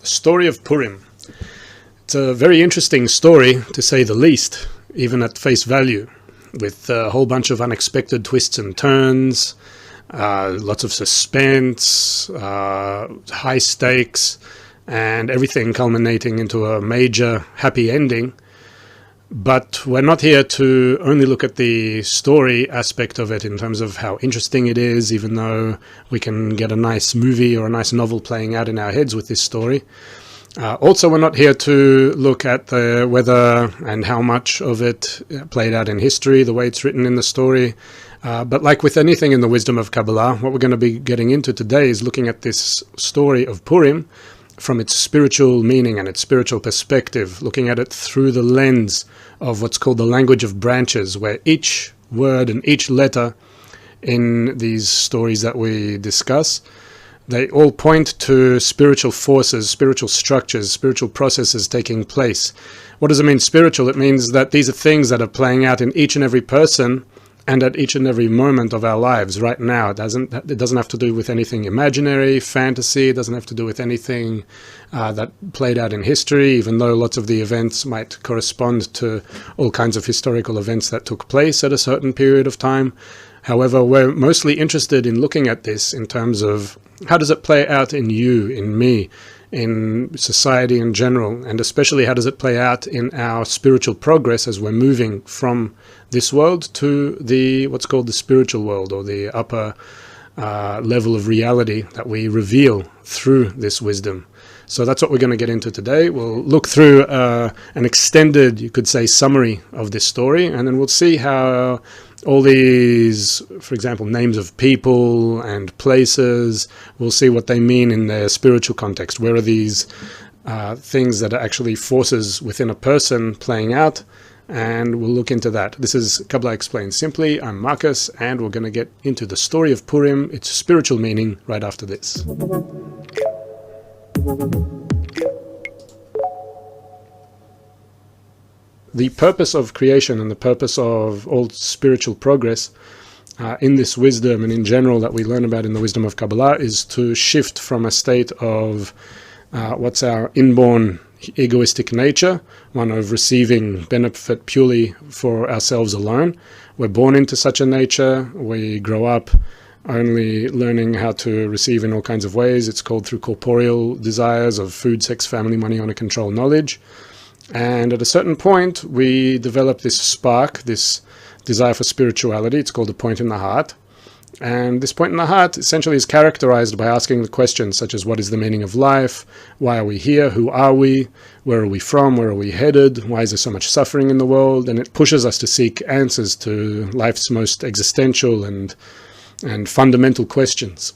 Story of Purim. It's a very interesting story, to say the least, even at face value, with a whole bunch of unexpected twists and turns, lots of suspense, high stakes, and everything culminating into a major happy ending. But we're not here to only look at the story aspect of it in terms of how interesting it is, even though we can get a nice movie or a nice novel playing out in our heads with this story. Also, we're not here to look at whether and how much of it played out in history, the way it's written in the story. But like with anything in the wisdom of Kabbalah, what we're going to be getting into today is looking at this story of Purim from its spiritual meaning and its spiritual perspective, looking at it through the lens of what's called the language of branches, where each word and each letter in these stories that we discuss, they all point to spiritual forces, spiritual structures, spiritual processes taking place. What does it mean spiritual? It means that these are things that are playing out in each and every person and at each and every moment of our lives right now. It doesn't have to do with anything imaginary, fantasy. It doesn't have to do with anything that played out in history, even though lots of the events might correspond to all kinds of historical events that took place at a certain period of time. However, we're mostly interested in looking at this in terms of how does it play out in you, in me, in society in general, and especially how does it play out in our spiritual progress as we're moving from this world to what's called the spiritual world, or the upper level of reality that we reveal through this wisdom. So that's what we're going to get into today. We'll look through an extended, you could say, summary of this story, and then we'll see how all these, for example, names of people and places, we'll see what they mean in their spiritual context. Where are these things that are actually forces within a person playing out? And we'll look into that. This is Kabbalah Explained Simply. I'm Markos, and we're going to get into the story of Purim, its spiritual meaning, right after this. The purpose of creation and the purpose of all spiritual progress in this wisdom and in general that we learn about in the wisdom of Kabbalah is to shift from a state of what's our inborn egoistic nature, one of receiving benefit purely for ourselves alone. We're born into such a nature. We grow up only learning how to receive in all kinds of ways. It's called through corporeal desires of food, sex, family, money, honor, control, knowledge. And at a certain point, we develop this spark, this desire for spirituality. It's called a point in the heart. And this point in the heart essentially is characterized by asking the questions such as, what is the meaning of life? Why are we here? Who are we? Where are we from? Where are we headed? Why is there so much suffering in the world? And it pushes us to seek answers to life's most existential and fundamental questions.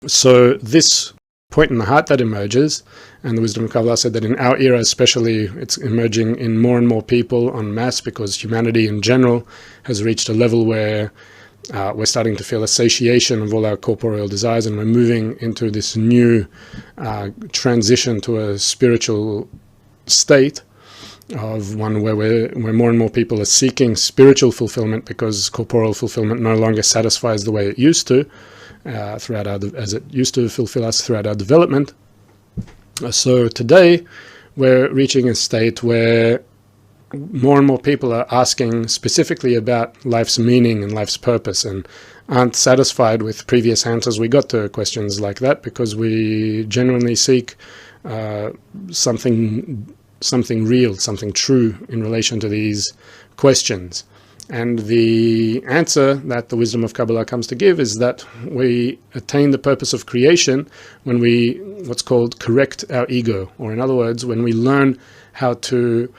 So this point in the heart that emerges, and the wisdom of Kabbalah said that in our era especially, it's emerging in more and more people en masse because humanity in general has reached a level where we're starting to feel a satiation of all our corporeal desires, and we're moving into this new transition to a spiritual state of one where more and more people are seeking spiritual fulfillment because corporeal fulfillment no longer satisfies the way it used to, as it used to fulfill us throughout our development. So today we're reaching a state where more and more people are asking specifically about life's meaning and life's purpose, and aren't satisfied with previous answers we got to questions like that, because we genuinely seek something real, something true in relation to these questions. And the answer that the wisdom of Kabbalah comes to give is that we attain the purpose of creation when we, what's called, correct our ego, or in other words, when we learn how to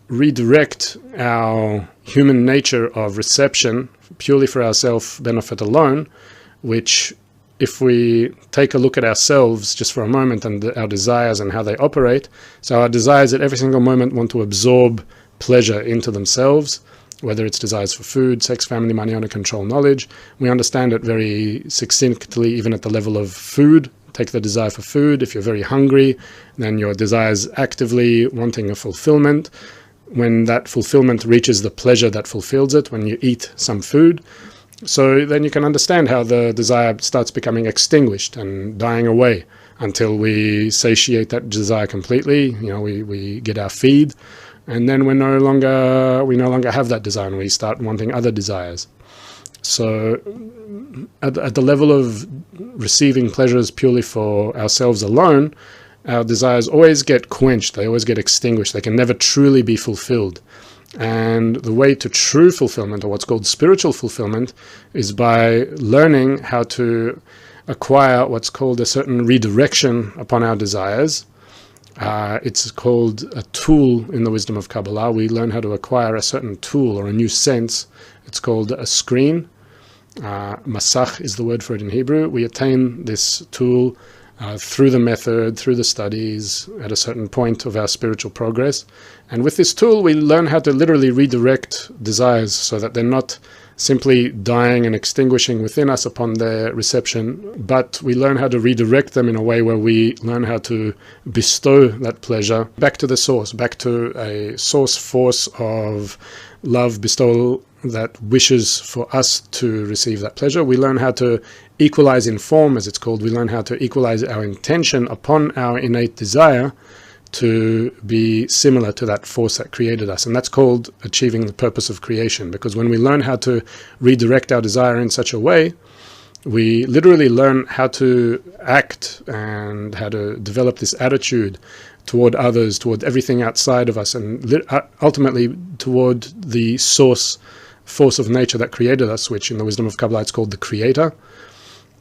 redirect our human nature of reception purely for our self-benefit alone, which, if we take a look at ourselves just for a moment and our desires and how they operate, so our desires at every single moment want to absorb pleasure into themselves, whether it's desires for food, sex, family, money, honor, control, knowledge. We understand it very succinctly, even at the level of food. Take the desire for food. If you're very hungry, then your desire is actively wanting a fulfillment. When that fulfillment reaches the pleasure that fulfills it, when you eat some food, so then you can understand how the desire starts becoming extinguished and dying away until we satiate that desire completely. We get our feed, and then we no longer have that desire, and we start wanting other desires. So at the level of receiving pleasures purely for ourselves alone, our desires always get quenched, they always get extinguished, they can never truly be fulfilled. And the way to true fulfillment, or what's called spiritual fulfillment, is by learning how to acquire what's called a certain redirection upon our desires. It's called a tool in the wisdom of Kabbalah. We learn how to acquire a certain tool or a new sense. It's called a screen. Masach is the word for it in Hebrew. We attain this tool through the method, through the studies, at a certain point of our spiritual progress. And with this tool, we learn how to literally redirect desires so that they're not simply dying and extinguishing within us upon their reception, but we learn how to redirect them in a way where we learn how to bestow that pleasure back to the source, back to a source force of love, bestowal that wishes for us to receive that pleasure. We learn how to equalize in form, as it's called. We learn how to equalize our intention upon our innate desire to be similar to that force that created us. And that's called achieving the purpose of creation, because when we learn how to redirect our desire in such a way, we literally learn how to act and how to develop this attitude toward others, toward everything outside of us, and ultimately toward the source force of nature that created us, which in the wisdom of Kabbalah it's called the Creator.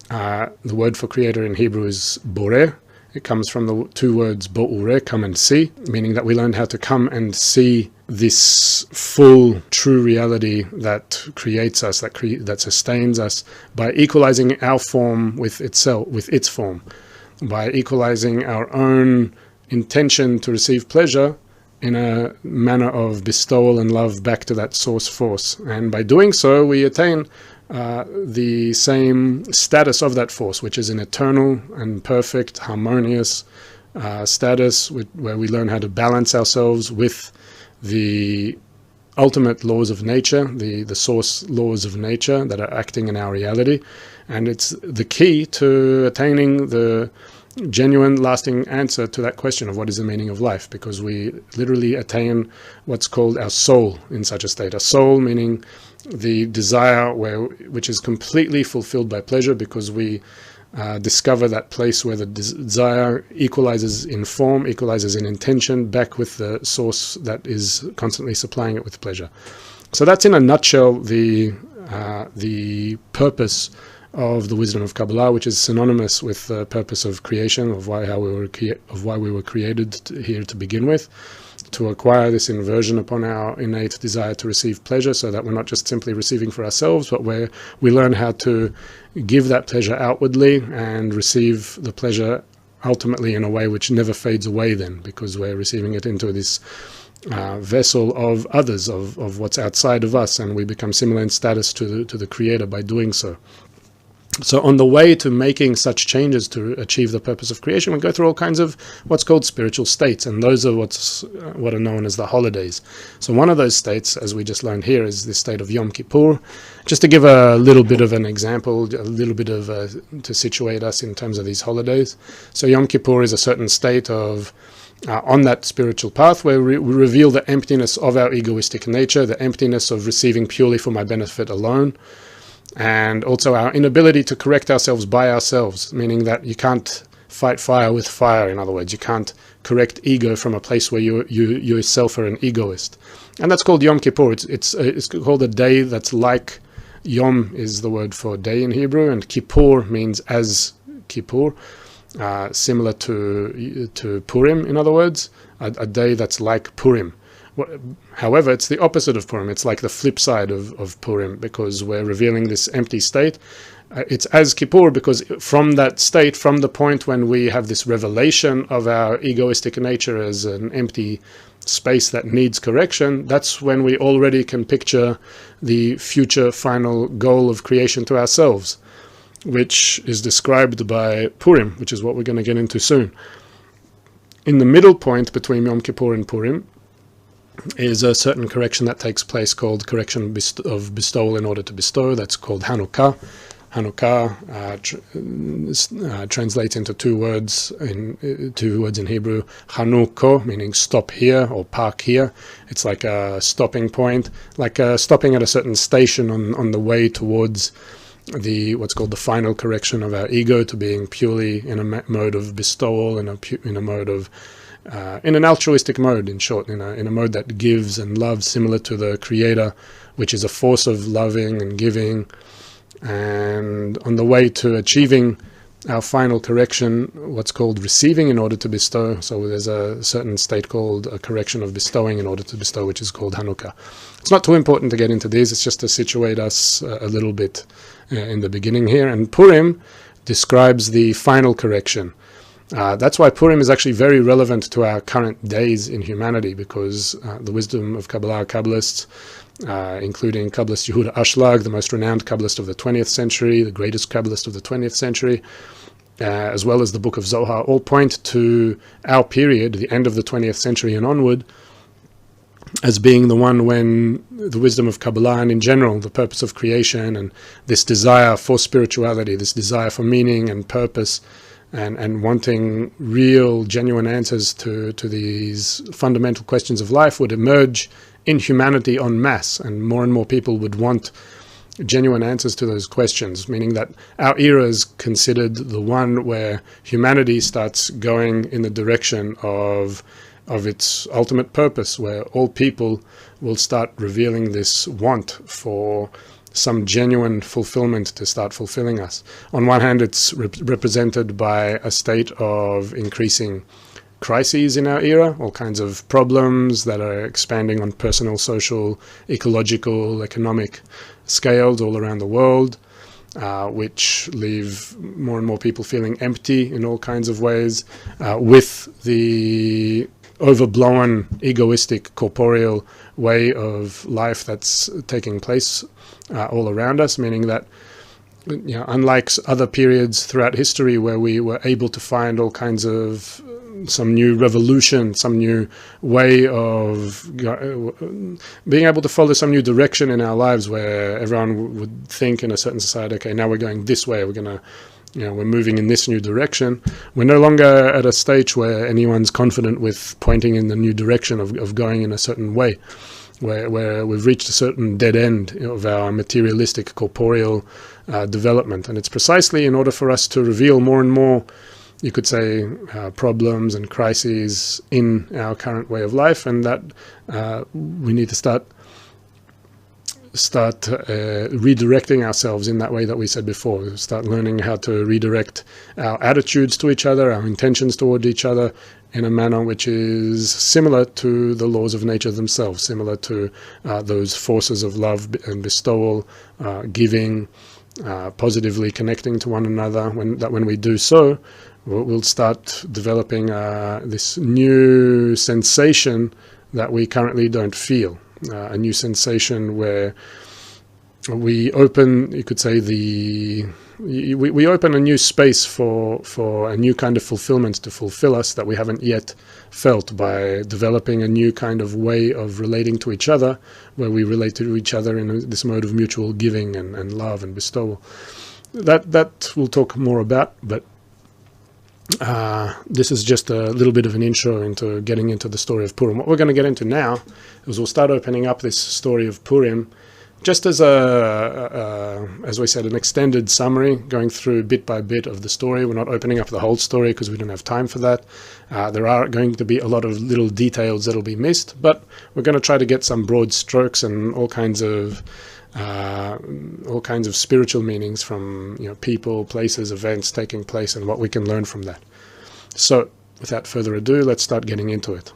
The word for creator in Hebrew is boreh. It comes from the two words bo'ureh, come and see, meaning that we learn how to come and see this full, true reality that creates us, that sustains us, by equalizing our form with itself, with its form, by equalizing our own intention to receive pleasure in a manner of bestowal and love back to that source force. And by doing so, we attain the same status of that force, which is an eternal and perfect, harmonious status where we learn how to balance ourselves with the ultimate laws of nature, the source laws of nature that are acting in our reality. And it's the key to attaining the genuine, lasting answer to that question of what is the meaning of life, because we literally attain what's called our soul in such a state. A soul meaning the desire which is completely fulfilled by pleasure, because we discover that place where the desire equalizes in form, equalizes in intention, back with the source that is constantly supplying it with pleasure. So that's in a nutshell the purpose of the wisdom of Kabbalah, which is synonymous with the purpose of creation, of why we were created here to begin with, to acquire this inversion upon our innate desire to receive pleasure, so that we're not just simply receiving for ourselves, but where we learn how to give that pleasure outwardly and receive the pleasure ultimately in a way which never fades away then, because we're receiving it into this vessel of others, of what's outside of us, and we become similar in status to the Creator by doing so. So on the way to making such changes to achieve the purpose of creation, we go through all kinds of what's called spiritual states, and those are what are known as the holidays. So one of those states, as we just learned here, is the state of Yom Kippur. Just to give a little bit of an example, a little bit of to situate us in terms of these holidays. So Yom Kippur is a certain state of on that spiritual path where we reveal the emptiness of our egoistic nature, the emptiness of receiving purely for my benefit alone, and also our inability to correct ourselves by ourselves, meaning that you can't fight fire with fire. In other words, you can't correct ego from a place where you yourself are an egoist. And that's called Yom Kippur. It's called a day that's like Yom is the word for day in Hebrew, and Kippur means as Kippur, similar to Purim, in other words, a day that's like Purim. However, it's the opposite of Purim. It's like the flip side of Purim, because we're revealing this empty state. It's as Kippur because from that state, from the point when we have this revelation of our egoistic nature as an empty space that needs correction, that's when we already can picture the future final goal of creation to ourselves, which is described by Purim, which is what we're going to get into soon. In the middle point between Yom Kippur and Purim is a certain correction that takes place called correction of bestowal in order to bestow. That's called Hanukkah. Hanukkah translates into two words in Hebrew, Hanukkah, meaning stop here or park here. It's like a stopping point, like stopping at a certain station on the way towards what's called the final correction of our ego to being purely in a mode of bestowal, in a mode of in an altruistic mode, in short, in a mode that gives and loves, similar to the Creator, which is a force of loving and giving. And on the way to achieving our final correction, what's called receiving in order to bestow. So there's a certain state called a correction of bestowing in order to bestow, which is called Hanukkah. It's not too important to get into these, it's just to situate us a little bit in the beginning here. And Purim describes the final correction. That's why Purim is actually very relevant to our current days in humanity, because the wisdom of Kabbalists, including Kabbalist Yehuda Ashlag, the most renowned Kabbalist of the 20th century, the greatest Kabbalist of the 20th century, as well as the Book of Zohar, all point to our period, the end of the 20th century and onward, as being the one when the wisdom of Kabbalah and in general the purpose of creation and this desire for spirituality, this desire for meaning and purpose, and wanting real, genuine answers to these fundamental questions of life would emerge in humanity en masse, and more people would want genuine answers to those questions, meaning that our era is considered the one where humanity starts going in the direction of its ultimate purpose, where all people will start revealing this want for some genuine fulfillment to start fulfilling us. On one hand, it's represented by a state of increasing crises in our era, all kinds of problems that are expanding on personal, social, ecological, economic scales all around the world, which leave more and more people feeling empty in all kinds of ways, with the overblown, egoistic, corporeal way of life that's taking place all around us, meaning that, unlike other periods throughout history where we were able to find all kinds of some new revolution, some new way of being able to follow some new direction in our lives, where everyone would think in a certain society, okay, now we're going this way, we're going to, we're moving in this new direction. We're no longer at a stage where anyone's confident with pointing in the new direction of going in a certain way, where we've reached a certain dead end of our materialistic, corporeal development. And it's precisely in order for us to reveal more and more, you could say, problems and crises in our current way of life, and that we need to start redirecting ourselves in that way that we said before. Start learning how to redirect our attitudes to each other, our intentions toward each other, in a manner which is similar to the laws of nature themselves, similar to those forces of love and bestowal, giving, positively connecting to one another. When we do so, we'll start developing this new sensation that we currently don't feel. A new sensation where we open, you could say, we open a new space for a new kind of fulfillment to fulfill us that we haven't yet felt, by developing a new kind of way of relating to each other, where we relate to each other in this mode of mutual giving and love and bestowal. That we'll talk more about, but this is just a little bit of an intro into getting into the story of Purim. What we're going to get into now is we'll start opening up this story of Purim just as as we said, an extended summary, going through bit by bit of the story. We're not opening up the whole story because we don't have time for that. There are going to be a lot of little details that'll be missed, but we're going to try to get some broad strokes and all kinds of spiritual meanings from people, places, events taking place, and what we can learn from that. So, without further ado, let's start getting into it.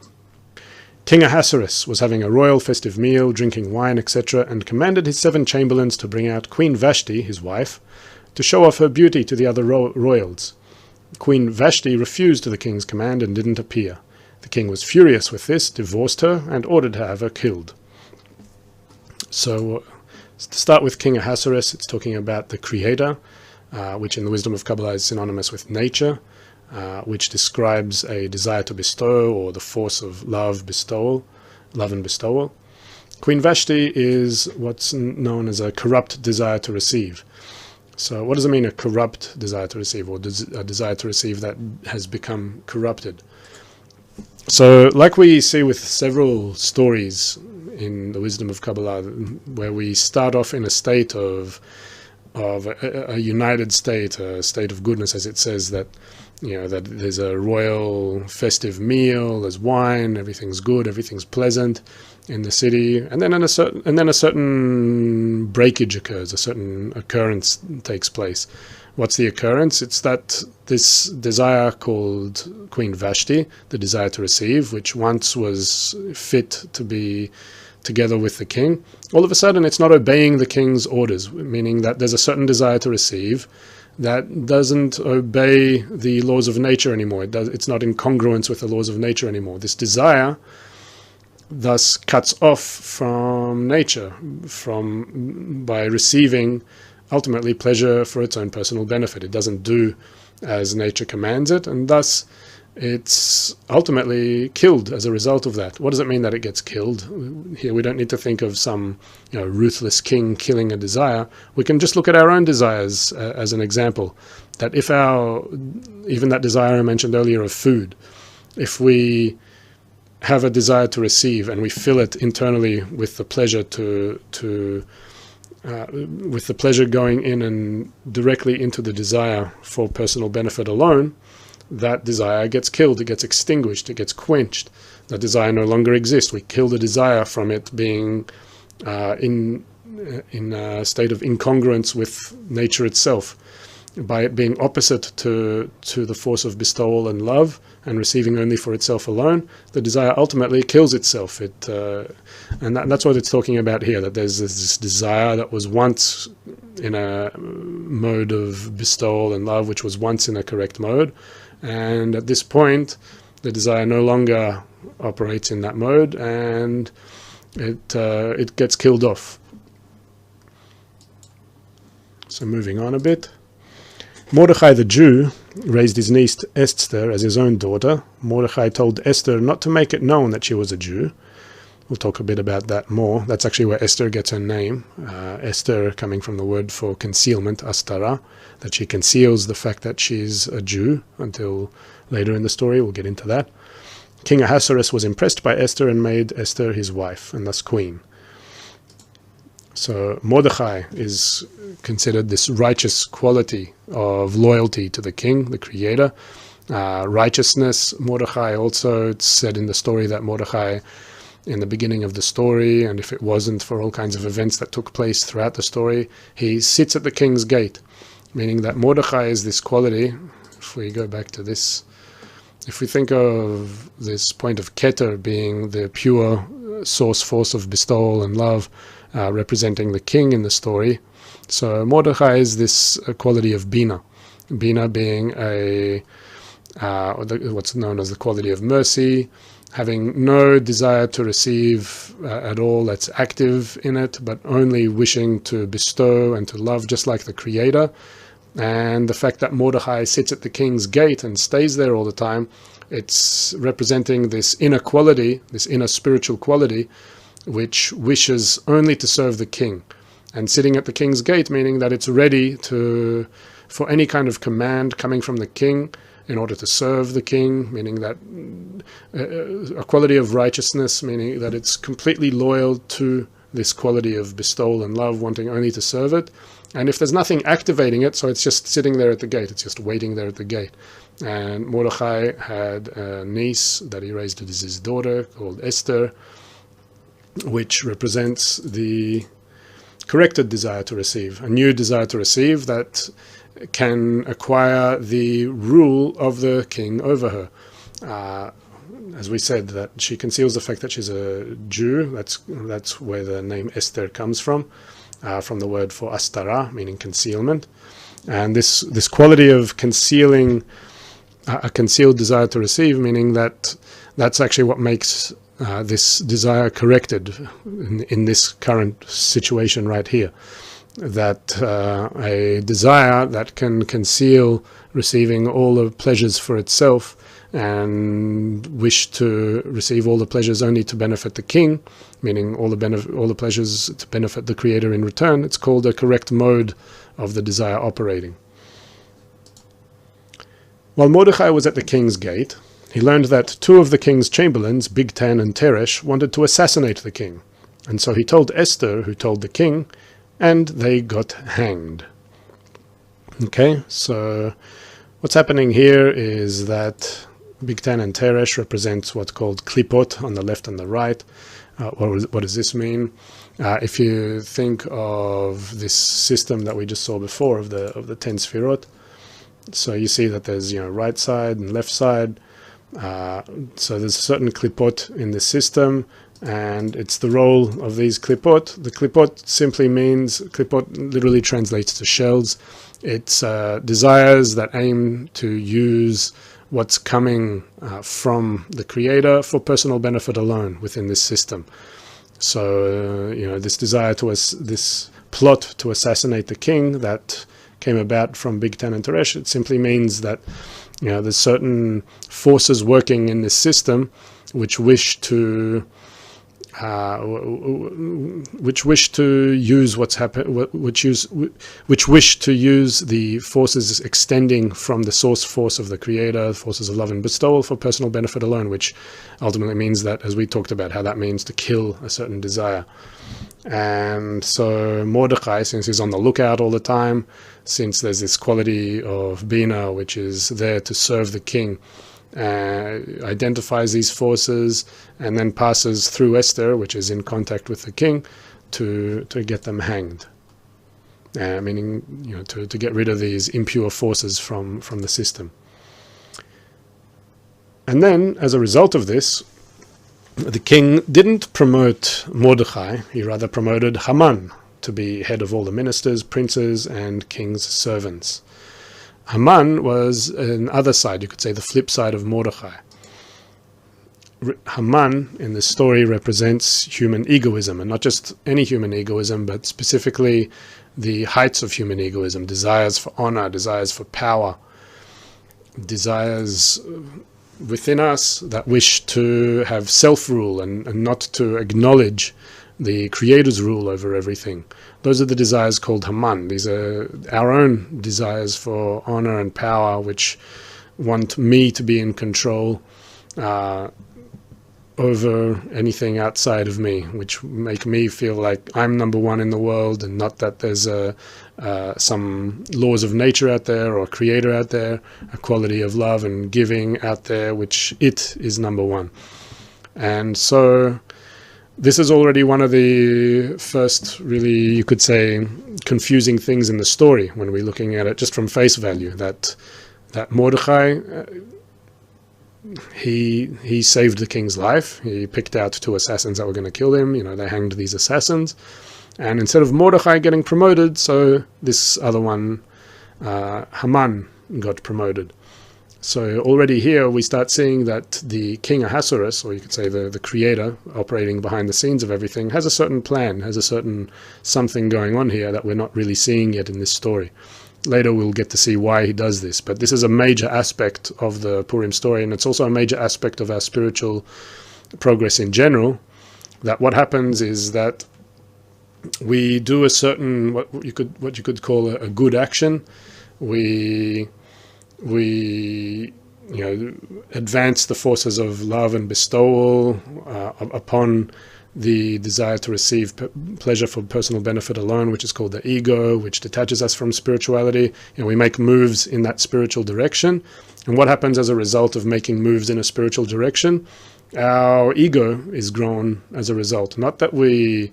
King Ahasuerus was having a royal festive meal, drinking wine, etc., and commanded his 7 chamberlains to bring out Queen Vashti, his wife, to show off her beauty to the other royals. Queen Vashti refused the king's command and didn't appear. The king was furious with this, divorced her, and ordered to have her killed. So, to start with King Ahasuerus, it's talking about the creator, which in the wisdom of Kabbalah is synonymous with nature, which describes a desire to bestow, or the force of love and bestowal. Queen Vashti is what's known as a corrupt desire to receive. So what does it mean, a corrupt desire to receive, or a desire to receive that has become corrupted? So like we see with several stories in the wisdom of Kabbalah, where we start off in a state of a united state, a state of goodness, as it says, that that there's a royal festive meal, there's wine, everything's good, everything's pleasant in the city, and then a certain breakage occurs, a certain occurrence takes place. What's the occurrence? It's that this desire called Queen Vashti, the desire to receive, which once was fit to be together with the king, all of a sudden it's not obeying the king's orders, meaning that there's a certain desire to receive that doesn't obey the laws of nature anymore. It's not in congruence with the laws of nature anymore. This desire thus cuts off from nature, by receiving ultimately pleasure for its own personal benefit. It doesn't do as nature commands it, and thus it's ultimately killed as a result of that. What does it mean that it gets killed? Here we don't need to think of some ruthless king killing a desire. We can just look at our own desires as an example. That if even that desire I mentioned earlier of food, if we have a desire to receive and we fill it internally with the pleasure with the pleasure going in and directly into the desire for personal benefit alone, that desire gets killed, it gets extinguished, it gets quenched. That desire no longer exists. We kill the desire from it being in a state of incongruence with nature itself. By it being opposite to the force of bestowal and love, and receiving only for itself alone, the desire ultimately kills itself. And that's what it's talking about here, that there's this desire that was once in a mode of bestowal and love, which was once in a correct mode, and at this point the desire no longer operates in that mode, and it gets killed off. So moving on a bit. Mordechai the Jew raised his niece Esther as his own daughter. Mordechai told Esther not to make it known that she was a Jew. We'll talk a bit about that more. That's actually where Esther gets her name. Esther coming from the word for concealment, astara, that she conceals the fact that she's a Jew until later in the story. We'll get into that. King Ahasuerus was impressed by Esther and made Esther his wife, and thus queen. So Mordechai is considered this righteous quality of loyalty to the king, the creator. Righteousness, Mordechai also, it's said in the story that Mordechai, in the beginning of the story, and if it wasn't for all kinds of events that took place throughout the story, he sits at the king's gate, meaning that Mordechai is this quality. If we go back to this, if we think of this point of Keter being the pure source force of bestowal and love, representing the king in the story. So Mordechai is this quality of Bina. Bina being what's known as the quality of mercy, having no desire to receive at all that's active in it, but only wishing to bestow and to love just like the creator. And the fact that Mordechai sits at the king's gate and stays there all the time, it's representing this inner quality, this inner spiritual quality, which wishes only to serve the king. And sitting at the king's gate, meaning that it's ready for any kind of command coming from the king in order to serve the king, meaning that a quality of righteousness, meaning that it's completely loyal to this quality of bestowal and love, wanting only to serve it. And if there's nothing activating it, so it's just sitting there at the gate, it's just waiting there at the gate. And Mordechai had a niece that he raised as his daughter called Esther, which represents the corrected desire to receive, a new desire to receive that can acquire the rule of the king over her. As we said, that she conceals the fact that she's a Jew. That's where the name Esther comes from the word for astara, meaning concealment. And this quality of concealing a concealed desire to receive, meaning that that's actually what makes this desire corrected in this current situation right here. That a desire that can conceal receiving all the pleasures for itself and wish to receive all the pleasures only to benefit the king, meaning all the pleasures to benefit the creator in return, it's called a correct mode of the desire operating. While Mordechai was at the king's gate, he learned that two of the king's chamberlains, Bigtan and Teresh, wanted to assassinate the king. And so he told Esther, who told the king, and they got hanged. Okay, so what's happening here is that Bigtan and Teresh represents what's called klipot on the left and the right. What does this mean? If you think of this system that we just saw before of the 10 sfirot, so you see that there's right side and left side. So there's a certain klipot in this system, and it's the role of these klipot. The klipot simply means, klipot literally translates to shells. It's desires that aim to use what's coming from the Creator for personal benefit alone within this system. So, this desire this plot to assassinate the king that came about from Bigtan and Teresh, it simply means that there's certain forces working in this system which wish to use what's happened, which wish to use the forces extending from the source force of the Creator, forces of love and bestowal, for personal benefit alone, which ultimately means that, as we talked about, how that means to kill a certain desire. And so Mordechai, since he's on the lookout all the time, since there's this quality of Bina which is there to serve the king, identifies these forces and then passes through Esther, which is in contact with the king, to get them hanged. Meaning, to get rid of these impure forces from the system. And then, as a result of this, the king didn't promote Mordechai, he rather promoted Haman to be head of all the ministers, princes, and king's servants. Haman was an other side, you could say the flip side of Mordechai. Haman in this story represents human egoism, and not just any human egoism, but specifically the heights of human egoism, desires for honor, desires for power, desires within us that wish to have self-rule and not to acknowledge the Creator's rule over everything. Those are the desires called Haman. These are our own desires for honor and power, which want me to be in control over anything outside of me, which make me feel like I'm number one in the world, and not that there's some laws of nature out there or a Creator out there, a quality of love and giving out there, which it is number one. And so this is already one of the first, really, you could say, confusing things in the story when we're looking at it just from face value, that Mordechai, he saved the king's life. He picked out two assassins that were going to kill him. They hanged these assassins. And instead of Mordechai getting promoted, so this other one, Haman, got promoted. So already here we start seeing that the king Ahasuerus, or you could say the Creator operating behind the scenes of everything, has a certain plan, has a certain something going on here that we're not really seeing yet in this story. Later we'll get to see why he does this, but this is a major aspect of the Purim story, and it's also a major aspect of our spiritual progress in general, that what happens is that we do a certain, what you could call a good action. We advance the forces of love and bestowal upon the desire to receive pleasure for personal benefit alone, which is called the ego, which detaches us from spirituality. We make moves in that spiritual direction. And what happens as a result of making moves in a spiritual direction? Our ego is grown as a result. Not that we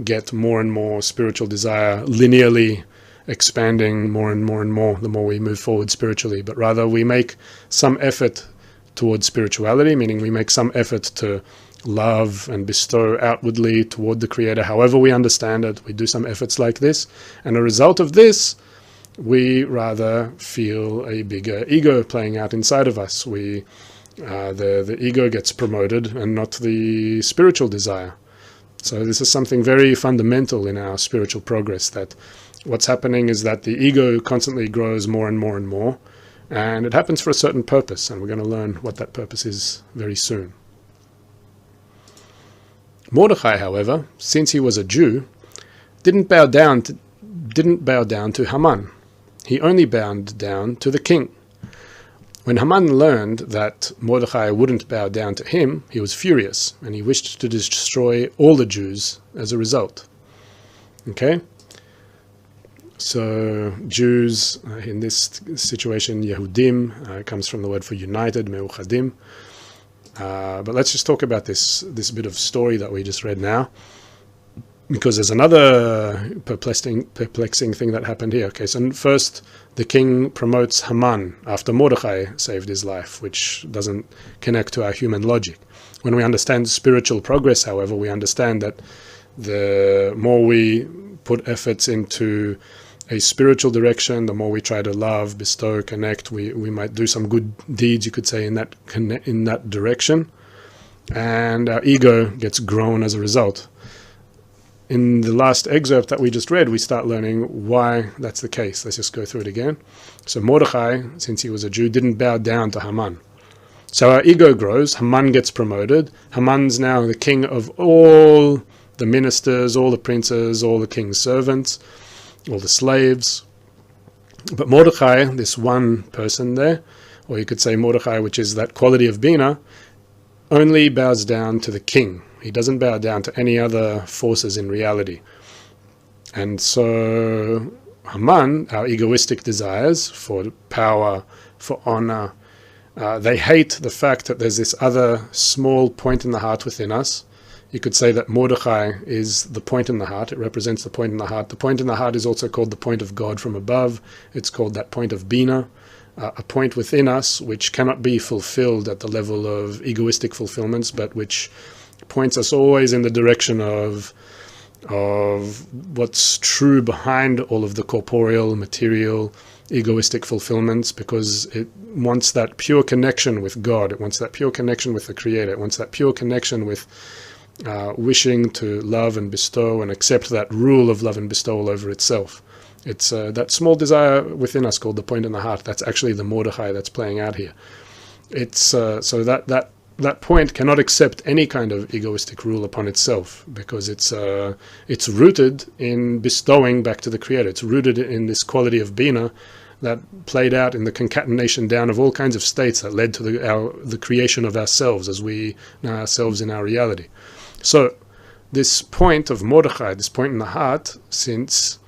get more and more spiritual desire linearly expanding more and more and more the more we move forward spiritually, but rather we make some effort towards spirituality, meaning we make some effort to love and bestow outwardly toward the Creator, however we understand it. We do some efforts like this, and a result of this, we rather feel a bigger ego playing out inside of us. The ego gets promoted and not the spiritual desire. So this is something very fundamental in our spiritual progress, that what's happening is that the ego constantly grows more and more and more, and it happens for a certain purpose, and we're going to learn what that purpose is very soon. Mordechai, however, since he was a Jew, didn't bow down didn't bow down to Haman. He only bowed down to the king. When Haman learned that Mordechai wouldn't bow down to him, he was furious, and he wished to destroy all the Jews as a result. Okay? So Jews, in this situation, Yehudim, comes from the word for united, Meuchadim. But let's just talk about this bit of story that we just read now, because there's another perplexing thing that happened here. Okay, so first the king promotes Haman after Mordechai saved his life, which doesn't connect to our human logic. When we understand spiritual progress, however, we understand that the more we put efforts into a spiritual direction, the more we try to love, bestow, connect, we might do some good deeds, you could say, in that direction, and our ego gets grown as a result. In the last excerpt that we just read, we start learning why that's the case. Let's just go through it again. So Mordechai, since he was a Jew, didn't bow down to Haman. So our ego grows, Haman gets promoted, Haman's now the king of all the ministers, all the princes, all the king's servants, all the slaves. But Mordechai, this one person there, or you could say Mordechai, which is that quality of Bina, only bows down to the king. He doesn't bow down to any other forces in reality. And so Haman, our egoistic desires for power, for honor, they hate the fact that there's this other small point in the heart within us. You could say that Mordechai is the point in the heart. It represents the point in the heart. The point in the heart is also called the point of God from above. It's called that point of Bina, a point within us which cannot be fulfilled at the level of egoistic fulfillments, but which points us always in the direction of what's true behind all of the corporeal, material, egoistic fulfillments, because it wants that pure connection with God. It wants that pure connection with the Creator. It wants that pure connection with wishing to love and bestow and accept that rule of love and bestowal over itself. It's that small desire within us called the point in the heart. That's actually the Mordechai that's playing out here. It's so that point cannot accept any kind of egoistic rule upon itself, because it's rooted in bestowing back to the Creator. It's rooted in this quality of Bina that played out in the concatenation down of all kinds of states that led to the creation of ourselves as we know ourselves in our reality. So this point of Mordechai, this point in the heart, since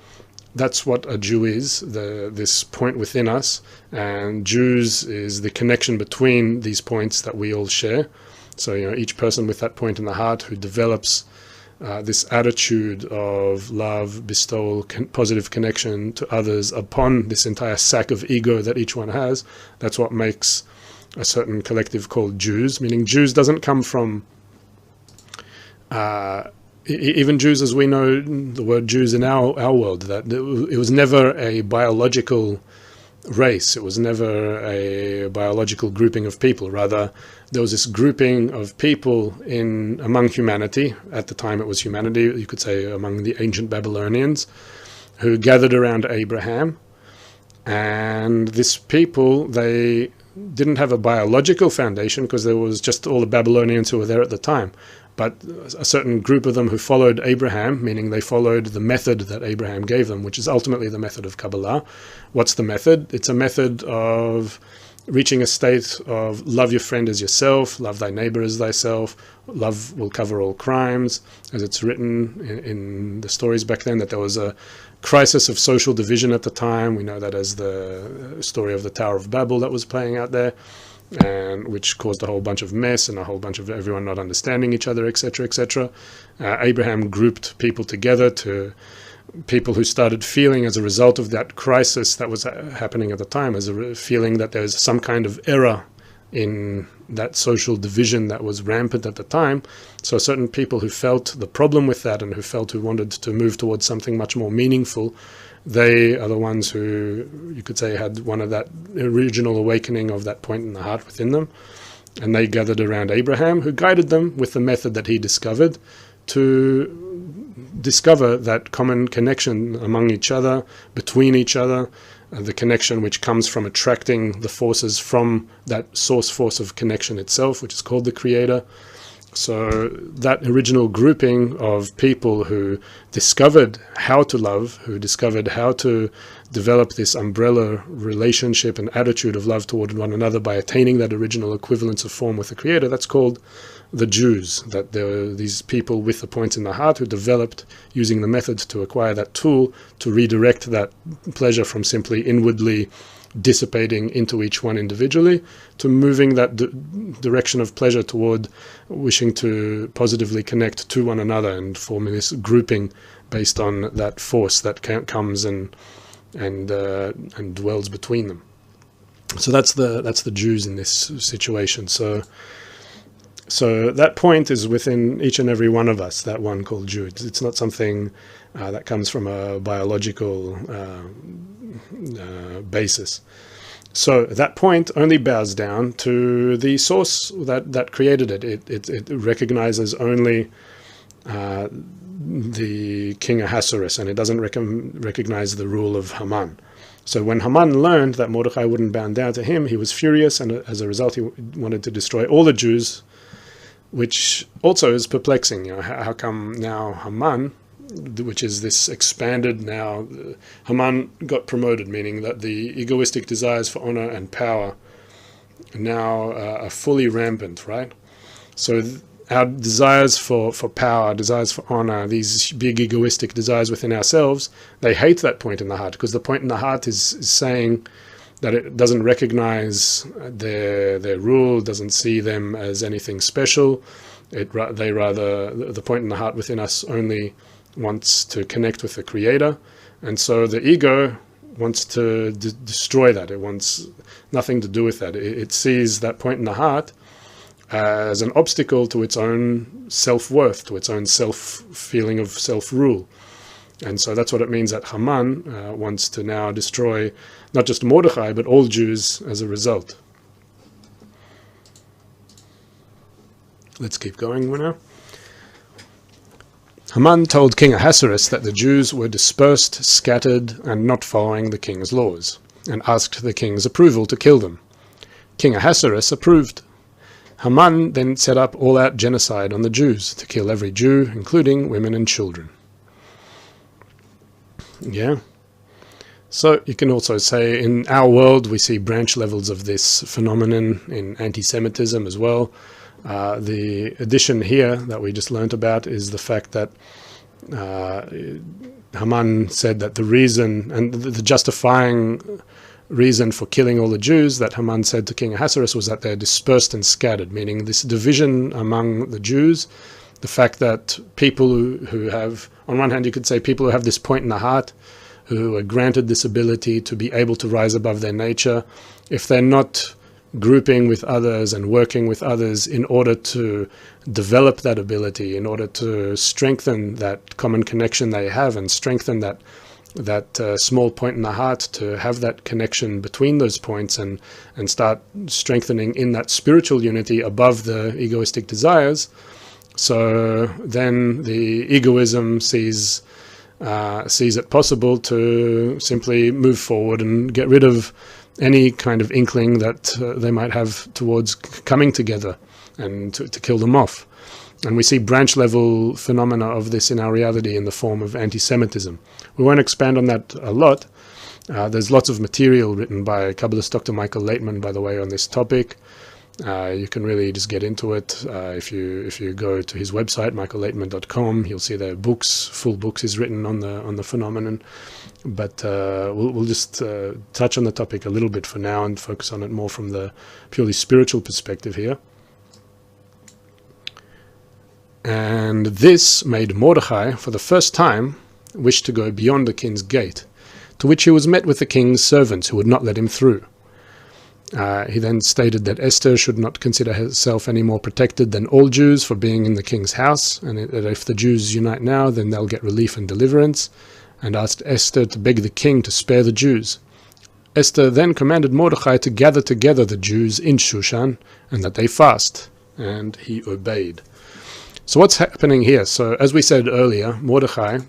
that's what a Jew is, this point within us, and Jews is the connection between these points that we all share. So, each person with that point in the heart who develops this attitude of love, bestowal, positive connection to others upon this entire sack of ego that each one has, that's what makes a certain collective called Jews. Meaning Jews doesn't come from even Jews as we know the word Jews in our world, that it was never a biological race. It was never a biological grouping of people. Rather, there was this grouping of people among humanity. At the time it was humanity, you could say among the ancient Babylonians, who gathered around Abraham. And this people, they didn't have a biological foundation because there was just all the Babylonians who were there at the time. But a certain group of them who followed Abraham, meaning they followed the method that Abraham gave them, which is ultimately the method of Kabbalah. What's the method? It's a method of reaching a state of love your friend as yourself, love thy neighbor as thyself, love will cover all crimes, as it's written in the stories back then, that there was a crisis of social division at the time. We know that as the story of the Tower of Babel that was playing out there, and which caused a whole bunch of mess and a whole bunch of everyone not understanding each other, etc., etc. Abraham grouped people together, to people who started feeling, as a result of that crisis that was happening at the time, as a feeling that there's some kind of error in that social division that was rampant at the time. So certain people who felt the problem with that and who wanted to move towards something much more meaningful, they are the ones who, you could say, had one of that original awakening of that point in the heart within them. And they gathered around Abraham, who guided them with the method that he discovered to discover that common connection among each other, between each other, the connection which comes from attracting the forces from that source force of connection itself, which is called the Creator. So that original grouping of people who discovered how to love, who discovered how to develop this umbrella relationship and attitude of love toward one another by attaining that original equivalence of form with the Creator, that's called the Jews. That there were these people with the points in the heart who developed, using the methods to acquire that tool, to redirect that pleasure from simply inwardly dissipating into each one individually, to moving that direction of pleasure toward wishing to positively connect to one another and forming this grouping based on that force that comes and dwells between them. So that's the Jews in this situation. So that point is within each and every one of us, that one called Jew. It's not something that comes from a biological basis. So that point only bows down to the source that created it. It recognizes only the king Ahasuerus, and it doesn't recognize the rule of Haman. So when Haman learned that Mordechai wouldn't bow down to him, he was furious, and as a result he wanted to destroy all the Jews, which also is perplexing. How come now Haman, which is this expanded now, Haman got promoted, meaning that the egoistic desires for honor and power now are fully rampant, right? So our desires for power, desires for honor, these big egoistic desires within ourselves, they hate that point in the heart, because the point in the heart is saying that it doesn't recognize their rule, doesn't see them as anything special. The point in the heart within us only wants to connect with the Creator, and so the ego wants to destroy that. It wants nothing to do with that. It sees that point in the heart as an obstacle to its own self-worth, to its own feeling of self-rule. And so that's what it means that Haman wants to now destroy not just Mordechai, but all Jews as a result. Let's keep going now. Haman told King Ahasuerus that the Jews were dispersed, scattered, and not following the king's laws, and asked the king's approval to kill them. King Ahasuerus approved. Haman then set up all-out genocide on the Jews to kill every Jew, including women and children. Yeah. So you can also say in our world we see branch levels of this phenomenon in anti-Semitism as well. The addition here that we just learnt about is the fact that Haman said that the reason and the justifying reason for killing all the Jews that Haman said to King Ahasuerus was that they're dispersed and scattered, meaning this division among the Jews, the fact that people who have, on one hand you could say people who have this point in the heart, who are granted this ability to be able to rise above their nature, if they're not grouping with others and working with others in order to develop that ability, in order to strengthen that common connection they have and strengthen that small point in the heart, to have that connection between those points and start strengthening in that spiritual unity above the egoistic desires. So then the egoism sees it possible to simply move forward and get rid of any kind of inkling that they might have towards coming together and to kill them off. And we see branch level phenomena of this in our reality in the form of anti-Semitism. We won't expand on that a lot. There's lots of material written by Kabbalist Dr. Michael Laitman, by the way, on this topic. You can really just get into it. If you go to his website, michaellaitman.com, you'll see there full books he's written on the phenomenon. But we'll just touch on the topic a little bit for now and focus on it more from the purely spiritual perspective here. And this made Mordechai, for the first time, wish to go beyond the king's gate, to which he was met with the king's servants who would not let him through. He then stated that Esther should not consider herself any more protected than all Jews for being in the king's house, and that if the Jews unite now, then they'll get relief and deliverance, and asked Esther to beg the king to spare the Jews. Esther then commanded Mordechai to gather together the Jews in Shushan, and that they fast, and he obeyed. So what's happening here? So as we said earlier, Mordechai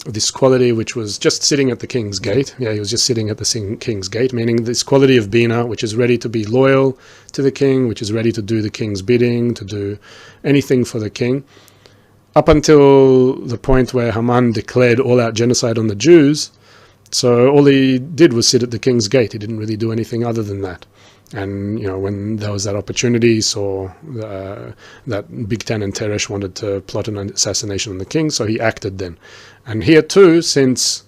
this quality which was just sitting at the king's gate. Yeah, he was just sitting at the king's gate, meaning this quality of Bina, which is ready to be loyal to the king, which is ready to do the king's bidding, to do anything for the king, up until the point where Haman declared all-out genocide on the Jews. So all he did was sit at the king's gate. He didn't really do anything other than that. And, when there was that opportunity, he saw that Bigtan and Teresh wanted to plot an assassination on the king, so he acted then. And here too, since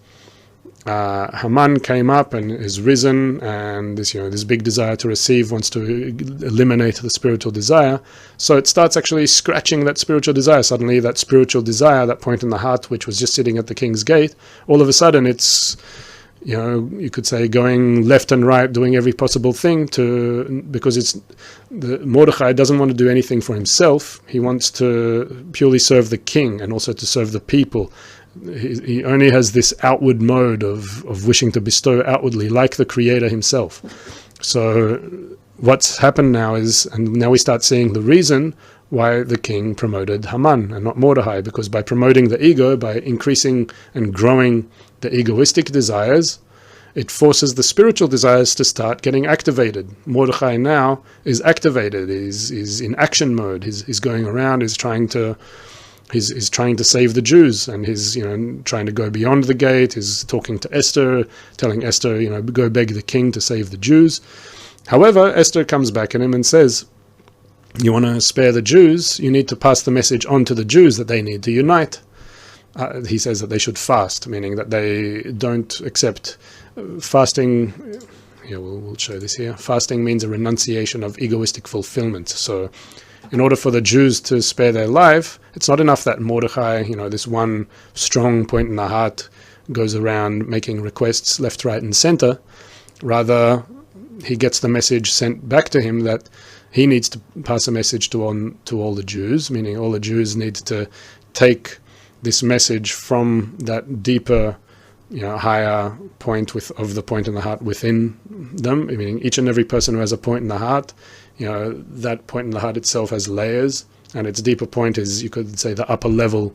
Haman came up and is risen, and this big desire to receive wants to eliminate the spiritual desire, so it starts actually scratching that spiritual desire. Suddenly that spiritual desire, that point in the heart which was just sitting at the king's gate, all of a sudden it's, you could say, going left and right, doing every possible thing because Mordechai doesn't want to do anything for himself. He wants to purely serve the king and also to serve the people. He only has this outward mode of wishing to bestow outwardly, like the creator himself. So what's happened now is, and now we start seeing the reason why the king promoted Haman and not Mordechai, because by promoting the ego, by increasing and growing the egoistic desires, it forces the spiritual desires to start getting activated. Mordechai now is activated, is in action mode, he's going around, he's trying to save the Jews, and he's trying to go beyond the gate. He's talking to Esther, telling Esther, go beg the king to save the Jews. However, Esther comes back at him and says, you want to spare the Jews, you need to pass the message on to the Jews that they need to unite. He says that they should fast, meaning that they don't accept fasting. We'll show this here. Fasting means a renunciation of egoistic fulfillment. So in order for the Jews to spare their life, it's not enough that Mordechai, this one strong point in the heart, goes around making requests left, right, and center. Rather, he gets the message sent back to him that he needs to pass a message to all the Jews, meaning all the Jews need to take this message from that deeper, higher point of the point in the heart within them, meaning each and every person who has a point in the heart, that point in the heart itself has layers, and its deeper point is, you could say, the upper level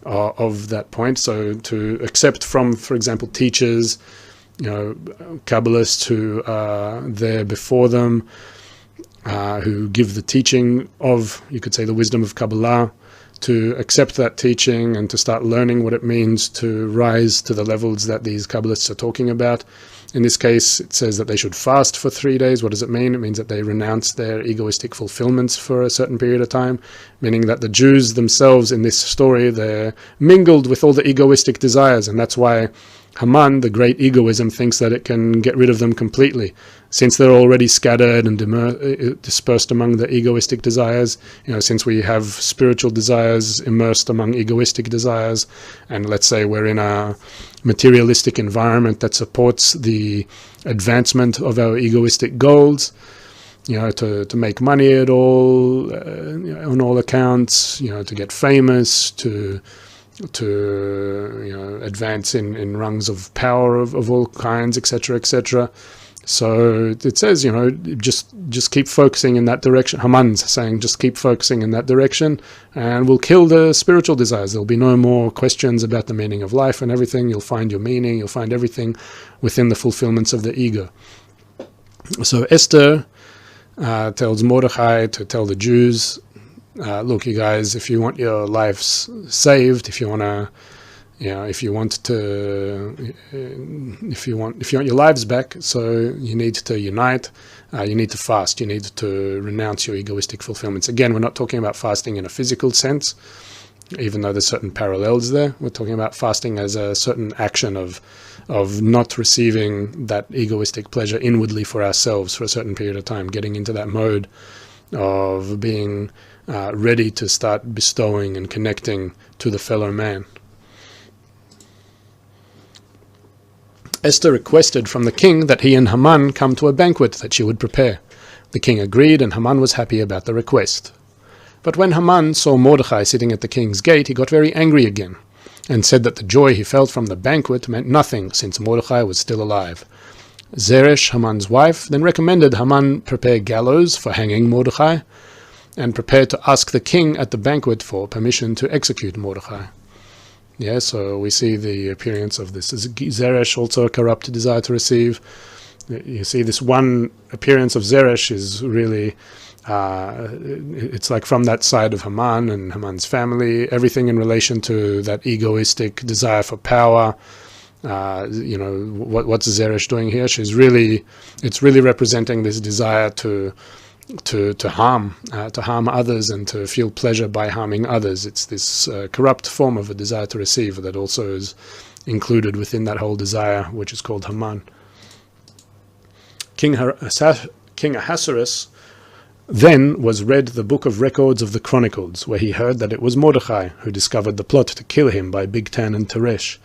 of that point. So to accept from, for example, teachers, Kabbalists who are there before them, who give the teaching of, you could say, the wisdom of Kabbalah, to accept that teaching and to start learning what it means to rise to the levels that these Kabbalists are talking about. In this case, it says that they should fast for 3 days. What does it mean? It means that they renounce their egoistic fulfillments for a certain period of time, meaning that the Jews themselves in this story, they're mingled with all the egoistic desires, and that's why Haman, the great egoism, thinks that it can get rid of them completely. Since they're already scattered and dispersed among the egoistic desires, since we have spiritual desires immersed among egoistic desires, and let's say we're in a materialistic environment that supports the advancement of our egoistic goals, to make money at all, on all accounts, to get famous, to advance in rungs of power of all kinds, etc., etc. So it says, just keep focusing in that direction. Haman's saying, just keep focusing in that direction, and we'll kill the spiritual desires. There'll be no more questions about the meaning of life and everything. You'll find your meaning. You'll find everything within the fulfillments of the ego. So Esther tells Mordechai to tell the Jews, look, you guys, if you want your lives saved, if you want your lives back, so you need to unite, you need to fast, you need to renounce your egoistic fulfillments. Again, we're not talking about fasting in a physical sense, even though there's certain parallels there. We're talking about fasting as a certain action of not receiving that egoistic pleasure inwardly for ourselves for a certain period of time, getting into that mode of being ready to start bestowing and connecting to the fellow man. Esther requested from the king that he and Haman come to a banquet that she would prepare. The king agreed, and Haman was happy about the request. But when Haman saw Mordechai sitting at the king's gate, he got very angry again, and said that the joy he felt from the banquet meant nothing, since Mordechai was still alive. Zeresh, Haman's wife, then recommended Haman prepare gallows for hanging Mordechai, and prepared to ask the king at the banquet for permission to execute Mordechai. Yeah, so we see the appearance of this Zeresh, also a corrupt desire to receive. You see this one appearance of Zeresh is really, it's like from that side of Haman and Haman's family, everything in relation to that egoistic desire for power. What's Zeresh doing here? It's really representing this desire to harm others and to feel pleasure by harming others. It's this corrupt form of a desire to receive that also is included within that whole desire, which is called Haman. King Ahasuerus then was read the book of records of the Chronicles, where he heard that it was Mordechai who discovered the plot to kill him by Bigtan and Teresh.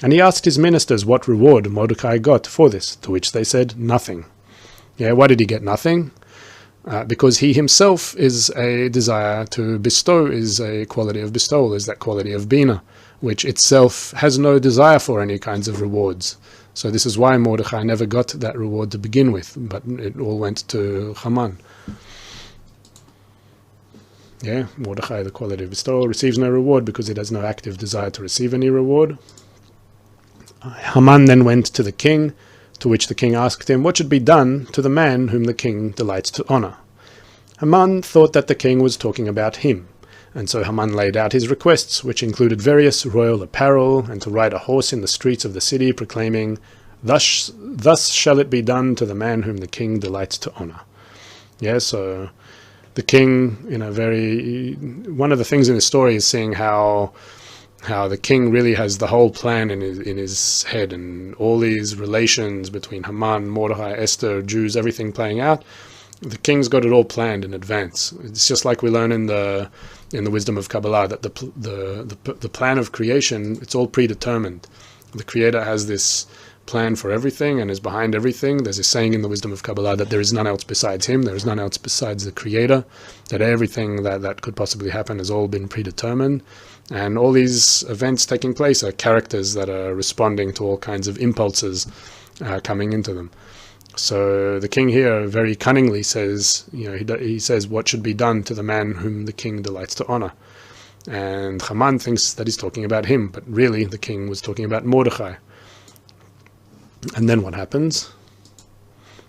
And he asked his ministers what reward Mordechai got for this, to which they said, nothing. Yeah, why did he get nothing? Because he himself is a desire to bestow, is a quality of bestowal, is that quality of Bina, which itself has no desire for any kinds of rewards. So this is why Mordechai never got that reward to begin with, but it all went to Haman. Yeah, Mordechai, the quality of bestowal, receives no reward because it has no active desire to receive any reward. Haman then went to the king, to which the king asked him what should be done to the man whom the king delights to honor. Haman thought that the king was talking about him, and so Haman laid out his requests, which included various royal apparel, and to ride a horse in the streets of the city, proclaiming, Thus shall it be done to the man whom the king delights to honor. Yeah, so the king, one of the things in the story is seeing how the king really has the whole plan in his head, and all these relations between Haman, Mordechai, Esther, Jews, everything playing out. The king's got it all planned in advance. It's just like we learn in the wisdom of Kabbalah that the plan of creation, it's all predetermined. The Creator has this plan for everything and is behind everything. There's a saying in the wisdom of Kabbalah that there is none else besides him, there is none else besides the Creator, that everything that could possibly happen has all been predetermined. And all these events taking place are characters that are responding to all kinds of impulses coming into them. So the king here very cunningly says, he says what should be done to the man whom the king delights to honor. And Haman thinks that he's talking about him, but really the king was talking about Mordechai. And then what happens?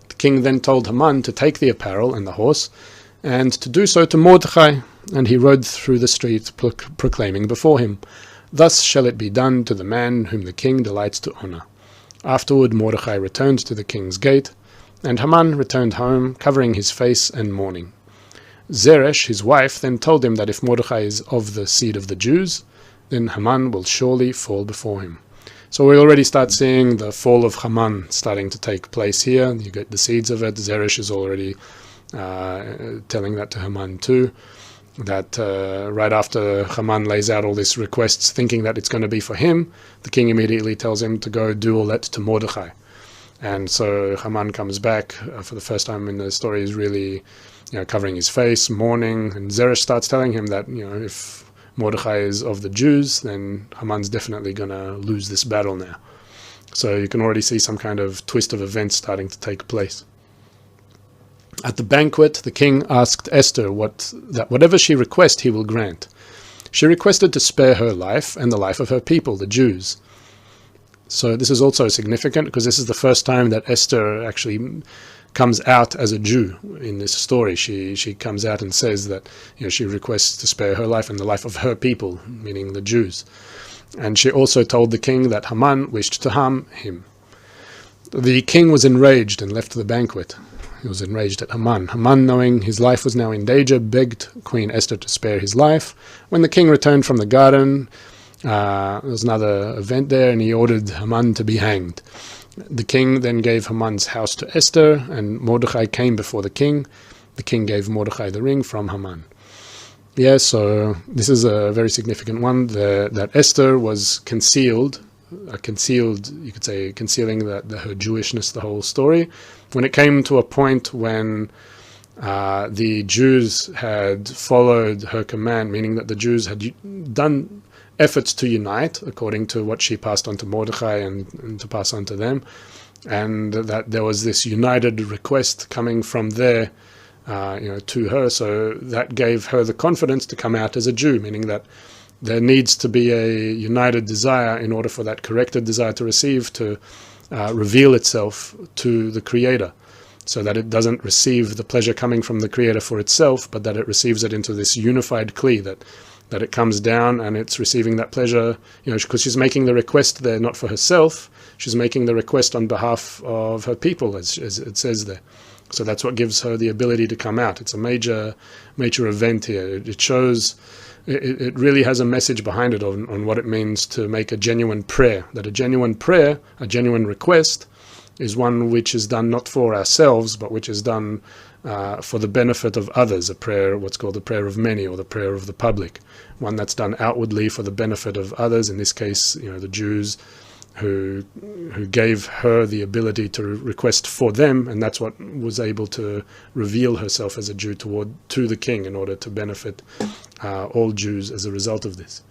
The king then told Haman to take the apparel and the horse, and to do so to Mordechai, and he rode through the streets proclaiming before him, Thus shall it be done to the man whom the king delights to honor. Afterward Mordechai returned to the king's gate, and Haman returned home, covering his face and mourning. Zeresh, his wife, then told him that if Mordechai is of the seed of the Jews, then Haman will surely fall before him. So we already start seeing the fall of Haman starting to take place here. You get the seeds of it. Zeresh is already telling that to Haman too, that right after Haman lays out all these requests thinking that it's going to be for him, the king immediately tells him to go do all that to Mordechai. And so Haman comes back for the first time in the story, is really covering his face, mourning, and Zeresh starts telling him that if Mordechai is of the Jews, then Haman's definitely going to lose this battle now. So you can already see some kind of twist of events starting to take place. At the banquet, the king asked Esther that whatever she request, he will grant. She requested to spare her life and the life of her people, the Jews. So this is also significant because this is the first time that Esther actually comes out as a Jew in this story. She comes out and says that she requests to spare her life and the life of her people, meaning the Jews. And she also told the king that Haman wished to harm him. The king was enraged and left the banquet. He was enraged at Haman. Haman, knowing his life was now in danger, begged Queen Esther to spare his life. When the king returned from the garden, there was another event there, and he ordered Haman to be hanged. The king then gave Haman's house to Esther, and Mordechai came before the king. The king gave Mordechai the ring from Haman. Yeah, so this is a very significant one, that Esther was concealed, you could say, concealing her Jewishness, the whole story. When it came to a point when the Jews had followed her command, meaning that the Jews had done efforts to unite, according to what she passed on to Mordechai and to pass on to them, and that there was this united request coming from there, to her, so that gave her the confidence to come out as a Jew, meaning that there needs to be a united desire in order for that corrected desire to receive to reveal itself to the Creator, so that it doesn't receive the pleasure coming from the Creator for itself, but that it receives it into this unified Kli, that it comes down and it's receiving that pleasure, because she's making the request there not for herself, she's making the request on behalf of her people, as it says there. So that's what gives her the ability to come out. It's a major event here. It shows, it really has a message behind it on what it means to make a genuine prayer, that a genuine prayer, a genuine request, is one which is done not for ourselves, but which is done for the benefit of others, a prayer, what's called the prayer of many, or the prayer of the public, one that's done outwardly for the benefit of others, in this case, the Jews who gave her the ability to request for them, and that's what was able to reveal herself as a Jew to the king in order to benefit all Jews as a result of this.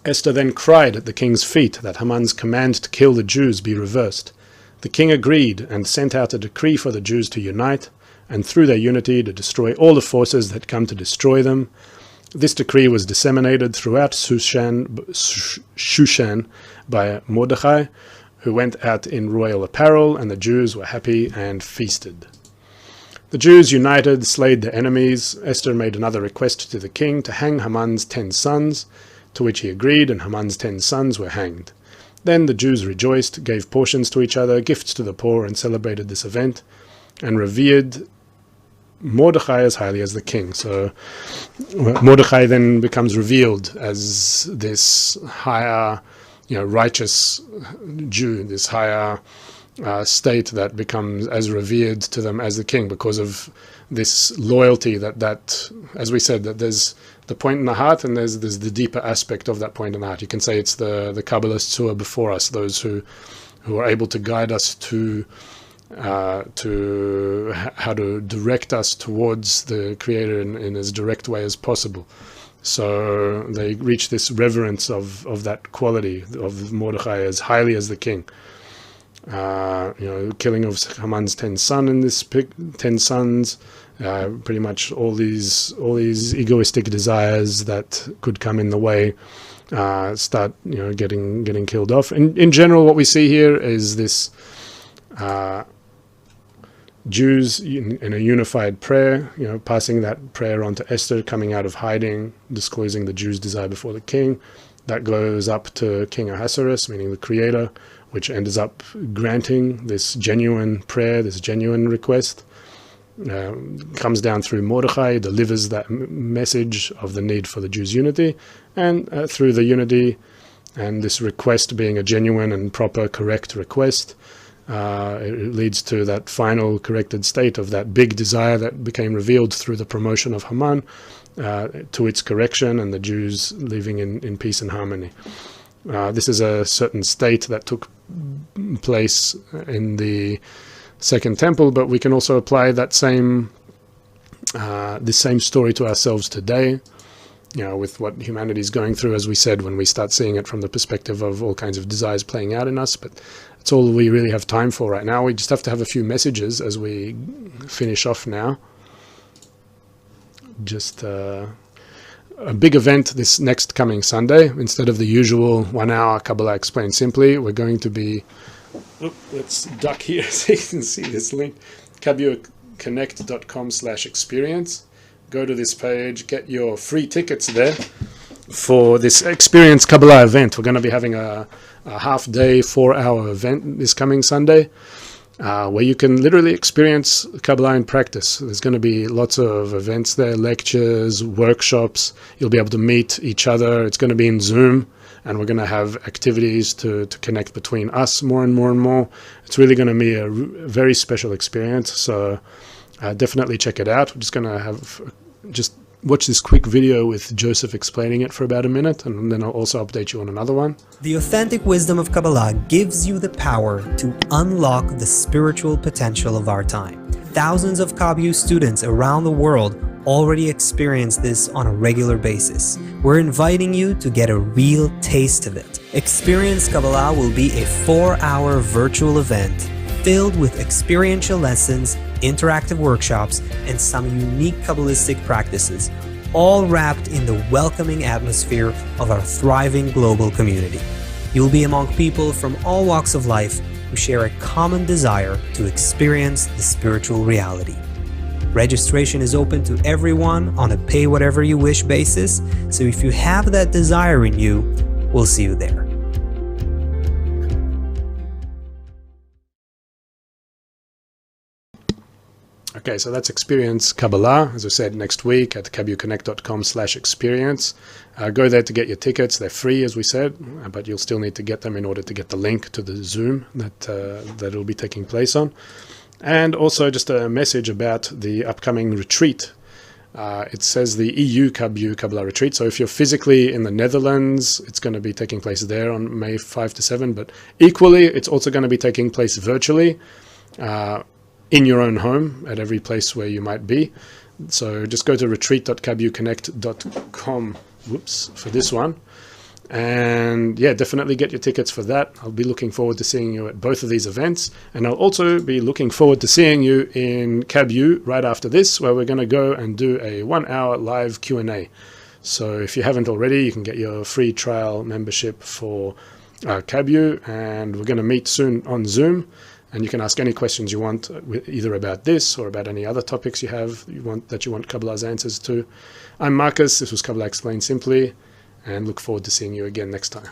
Esther then cried at the king's feet that Haman's command to kill the Jews be reversed. The king agreed and sent out a decree for the Jews to unite, and through their unity to destroy all the forces that come to destroy them. This decree was disseminated throughout Shushan by Mordechai, who went out in royal apparel, and the Jews were happy and feasted. The Jews united, slayed their enemies. Esther made another request to the king to hang Haman's 10 sons, to which he agreed, and Haman's 10 sons were hanged. Then the Jews rejoiced, gave portions to each other, gifts to the poor, and celebrated this event, and revered Mordechai as highly as the king. So Mordechai then becomes revealed as this higher, righteous Jew, this higher state that becomes as revered to them as the king, because of this loyalty that, as we said, that there's the point in the heart, and there's the deeper aspect of that point in the heart. You can say it's the Kabbalists who are before us, those who are able to guide us to how to direct us towards the Creator in as direct way as possible. So they reach this reverence of that quality of Mordechai as highly as the king. Killing of Haman's 10 sons, pretty much all these egoistic desires that could come in the way start getting killed off. In general, what we see here is this Jews in a unified prayer, passing that prayer on to Esther, coming out of hiding, disclosing the Jews' desire before the king. That goes up to King Ahasuerus, meaning the Creator, which ends up granting this genuine prayer, this genuine request. Comes down through Mordechai, delivers that message of the need for the Jews' unity, and through the unity and this request being a genuine and proper, correct request, it leads to that final corrected state of that big desire that became revealed through the promotion of Haman to its correction, and the Jews living in peace and harmony. This is a certain state that took place in the Second Temple, but we can also apply that same this same story to ourselves today, with what humanity is going through, as we said, when we start seeing it from the perspective of all kinds of desires playing out in us. But that's all we really have time for right now. We just have to have a few messages as we finish off now. Just a big event this next coming Sunday. Instead of the usual 1 hour Kabbalah Explained Simply, we're going to be... let's duck here so you can see this link. KabuaConnect.com/experience. Go to this page, get your free tickets there for this Experience Kabbalah event. We're going to be having a half-day, 4-hour event this coming Sunday, where you can literally experience Kabbalah in practice. There's going to be lots of events there, lectures, workshops. You'll be able to meet each other. It's going to be in Zoom, and we're going to have activities to connect between us more and more and more. It's really going to be a very special experience, so definitely check it out. We're just going to have watch this quick video with Joseph explaining it for about a minute, and then I'll also update you on another one. The authentic wisdom of Kabbalah gives you the power to unlock the spiritual potential of our time. Thousands of Kabbalah students around the world already experience this on a regular basis. We're inviting you to get a real taste of it. Experience Kabbalah will be a 4-hour virtual event filled with experiential lessons, interactive workshops, and some unique Kabbalistic practices, all wrapped in the welcoming atmosphere of our thriving global community. You'll be among people from all walks of life who share a common desire to experience the spiritual reality. Registration is open to everyone on a pay-whatever-you-wish basis, so if you have that desire in you, we'll see you there. Okay, so that's Experience Kabbalah, as I said, next week at kabuconnect.com/experience. Go there to get your tickets. They're free, as we said, but you'll still need to get them in order to get the link to the Zoom that it'll be taking place on. And also just a message about the upcoming retreat. It says the EU Kabbalah retreat. So if you're physically in the Netherlands, it's going to be taking place there on May 5 to 7. But equally, it's also going to be taking place virtually in your own home at every place where you might be. So just go to retreat.kabuconnect.com for this one. And yeah, definitely get your tickets for that. I'll be looking forward to seeing you at both of these events. And I'll also be looking forward to seeing you in Kabu right after this, where we're going to go and do a 1-hour live Q&A. So if you haven't already, you can get your free trial membership for Kabu, and we're going to meet soon on Zoom. And you can ask any questions you want, either about this or about any other topics you want Kabbalah's answers to. I'm Markos. This was Kabbalah Explained Simply, and look forward to seeing you again next time.